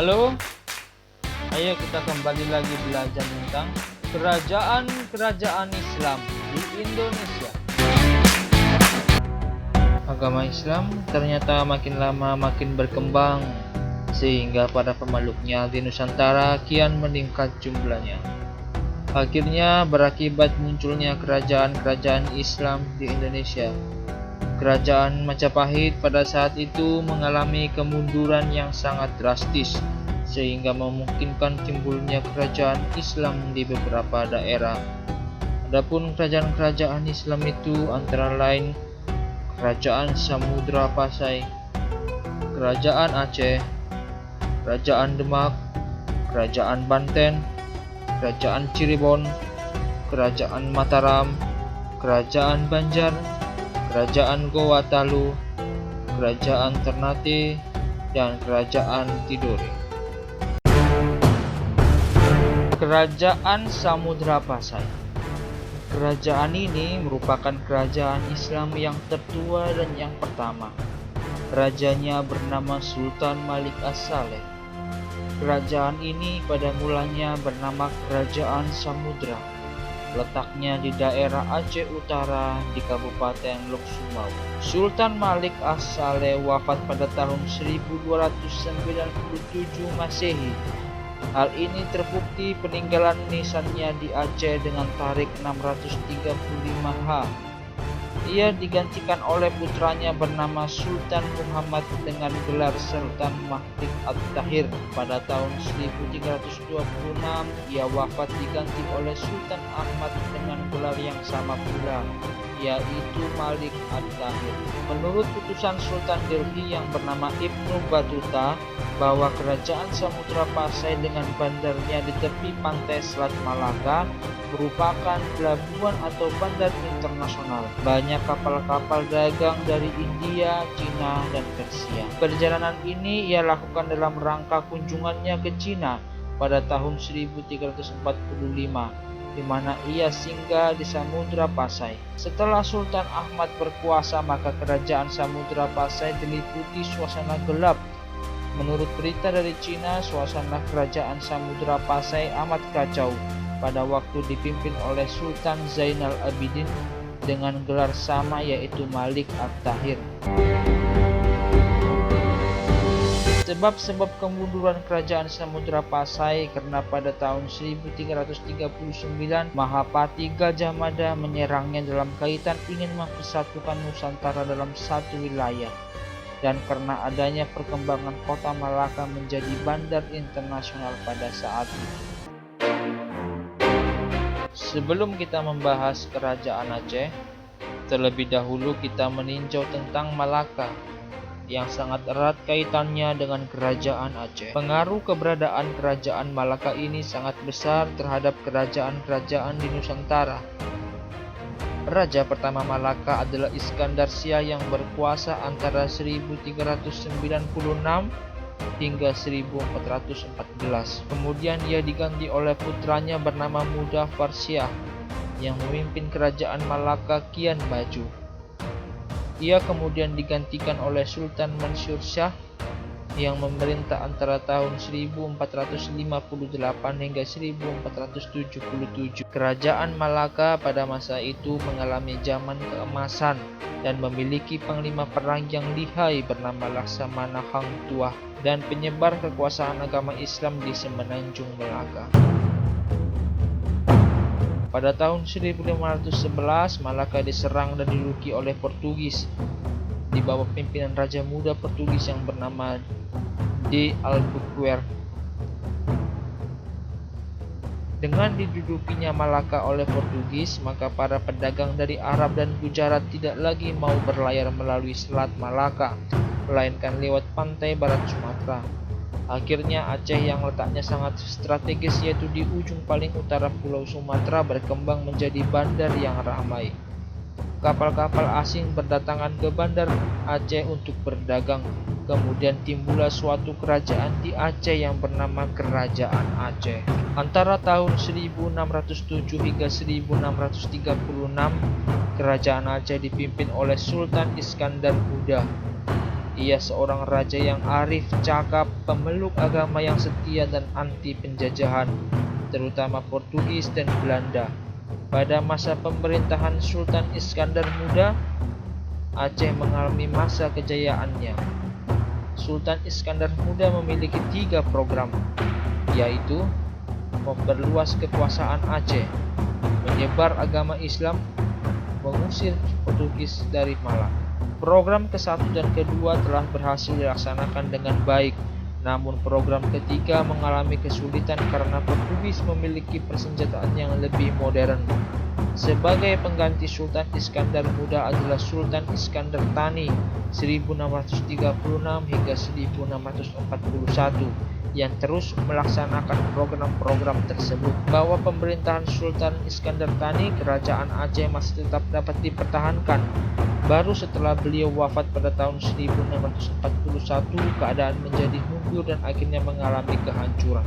Halo, ayo kita kembali lagi belajar tentang kerajaan-kerajaan Islam di Indonesia. Agama Islam ternyata makin lama makin berkembang, sehingga para pemeluknya di Nusantara kian meningkat jumlahnya. Akhirnya berakibat munculnya kerajaan-kerajaan Islam di Indonesia. Kerajaan Majapahit pada saat itu mengalami kemunduran yang sangat drastis, sehingga memungkinkan timbulnya kerajaan Islam di beberapa daerah. Adapun kerajaan-kerajaan Islam itu antara lain Kerajaan Samudra Pasai, Kerajaan Aceh, Kerajaan Demak, Kerajaan Banten, Kerajaan Cirebon, Kerajaan Mataram, Kerajaan Banjar, Kerajaan Goa Talu, Kerajaan Ternate, dan Kerajaan Tidore. Kerajaan Samudra Pasai. Kerajaan ini merupakan kerajaan Islam yang tertua dan yang pertama. Rajanya bernama Sultan Malik As-Saleh. Kerajaan ini pada mulanya bernama Kerajaan Samudra. Letaknya di daerah Aceh Utara di Kabupaten Lok Sumawe. Sultan Malik As-Saleh wafat pada tahun 1297 Masehi. Hal ini terbukti peninggalan nisannya di Aceh dengan tarik 635H. Ia digantikan oleh putranya bernama Sultan Muhammad dengan gelar Sultan Mahdi At-Tahir. Pada tahun 1326 ia wafat diganti oleh Sultan Ahmad dengan gelar yang sama pula, yaitu Malik At-Tahir. Menurut putusan Sultan Delhi yang bernama Ibnu Battuta bahwa kerajaan Samudra Pasai dengan bandarnya di tepi pantai Selat Malaka merupakan pelabuhan atau bandar internasional. Banyak kapal-kapal dagang dari India, Cina, dan Persia. Perjalanan ini ia lakukan dalam rangka kunjungannya ke Cina pada tahun 1345, di mana ia singgah di Samudra Pasai. Setelah Sultan Ahmad berkuasa, maka kerajaan Samudra Pasai diliputi suasana gelap. Menurut berita dari Cina, suasana kerajaan Samudra Pasai amat kacau pada waktu dipimpin oleh Sultan Zainal Abidin dengan gelar sama, yaitu Malik At-Tahir. Sebab-sebab kemunduran kerajaan Samudra Pasai karena pada tahun 1339 Mahapati Gajah Mada menyerangnya dalam kaitan ingin mempersatukan Nusantara dalam satu wilayah, dan karena adanya perkembangan kota Malaka menjadi bandar internasional pada saat itu. Sebelum kita membahas kerajaan Aceh, terlebih dahulu kita meninjau tentang Malaka yang sangat erat kaitannya dengan kerajaan Aceh. Pengaruh keberadaan kerajaan Malaka ini sangat besar terhadap kerajaan-kerajaan di Nusantara. Raja pertama Malaka adalah Iskandar Siah yang berkuasa antara 1396 hingga 1414. Kemudian ia diganti oleh putranya bernama Mudaffar Siah yang memimpin kerajaan Malaka kian maju. Ia kemudian digantikan oleh Sultan Mansur Shah yang memerintah antara tahun 1458 hingga 1477. Kerajaan Malaka pada masa itu mengalami zaman keemasan dan memiliki panglima perang yang lihai bernama Laksamana Hang Tuah dan penyebar kekuasaan agama Islam di semenanjung Malaka. Pada tahun 1511 Malaka diserang dan diduduki oleh Portugis di bawah pimpinan Raja Muda Portugis yang bernama de Albuquerque. Dengan didudukinya Malaka oleh Portugis, maka para pedagang dari Arab dan Gujarat tidak lagi mau berlayar melalui Selat Malaka, melainkan lewat pantai barat Sumatera. Akhirnya Aceh yang letaknya sangat strategis, yaitu di ujung paling utara Pulau Sumatera, berkembang menjadi bandar yang ramai. Kapal-kapal asing berdatangan ke bandar Aceh untuk berdagang. Kemudian timbullah suatu kerajaan di Aceh yang bernama Kerajaan Aceh. Antara tahun 1607 hingga 1636, Kerajaan Aceh dipimpin oleh Sultan Iskandar Muda. Ia seorang raja yang arif, cakap, pemeluk agama yang setia dan anti penjajahan, terutama Portugis dan Belanda. Pada masa pemerintahan Sultan Iskandar Muda, Aceh mengalami masa kejayaannya. Sultan Iskandar Muda memiliki 3 program, yaitu memperluas kekuasaan Aceh, menyebar agama Islam, mengusir Portugis dari Malang. Program ke-1 dan ke-2 telah berhasil dilaksanakan dengan baik, namun program ketiga mengalami kesulitan karena Portugis memiliki persenjataan yang lebih modern. Sebagai pengganti Sultan Iskandar Muda adalah Sultan Iskandar Thani 1636 hingga 1641 yang terus melaksanakan program-program tersebut. Bahwa pemerintahan Sultan Iskandar Thani, kerajaan Aceh masih tetap dapat dipertahankan. Baru setelah beliau wafat pada tahun 1641, keadaan menjadi mundur dan akhirnya mengalami kehancuran.